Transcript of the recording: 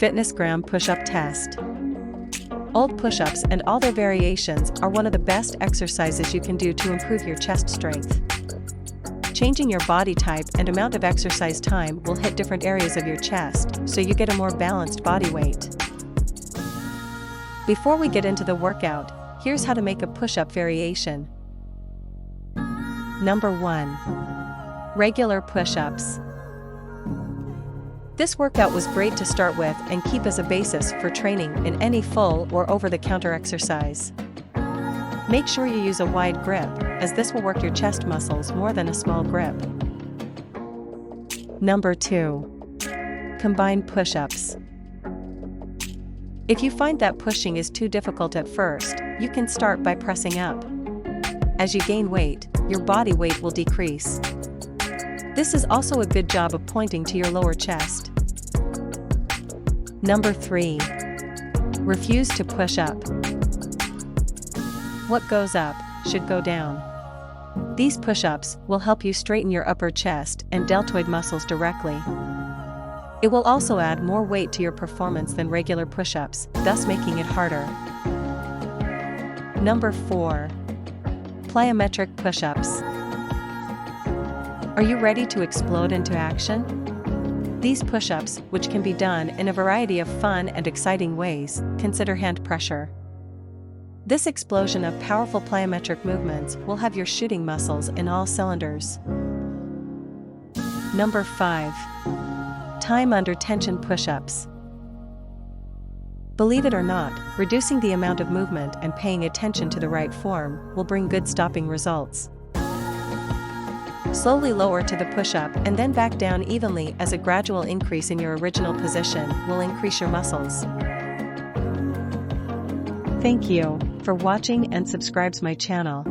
Fitnessgram push-up test. Old push-ups and all their variations are one of the best exercises you can do to improve your chest strength. Changing your body type and amount of exercise time will hit different areas of your chest, so you get a more balanced body weight. Before we get into the workout, here's how to make a push-up variation. Number 1. Regular push-ups. This workout was great to start with and keep as a basis for training in any full or over-the-counter exercise. Make sure you use a wide grip, as this will work your chest muscles more than a small grip. Number 2. Combined push-ups. If you find that pushing is too difficult at first, you can start by pressing up. As you gain weight, your body weight will decrease. This is also a good job of pointing to your lower chest. Number 3. Refuse to push up. What goes up should go down. These push-ups will help you straighten your upper chest and deltoid muscles directly. It will also add more weight to your performance than regular push-ups, thus making it harder. Number 4. Plyometric push-ups. Are you ready to explode into action? These push-ups, which can be done in a variety of fun and exciting ways, consider hand pressure. This explosion of powerful plyometric movements will have your shooting muscles in all cylinders. Number 5. Time under tension push-ups. Believe it or not, reducing the amount of movement and paying attention to the right form will bring good stopping results. Slowly lower to the push-up and then back down evenly, as a gradual increase in your original position will increase your muscles. Thank you for watching and subscribe my channel.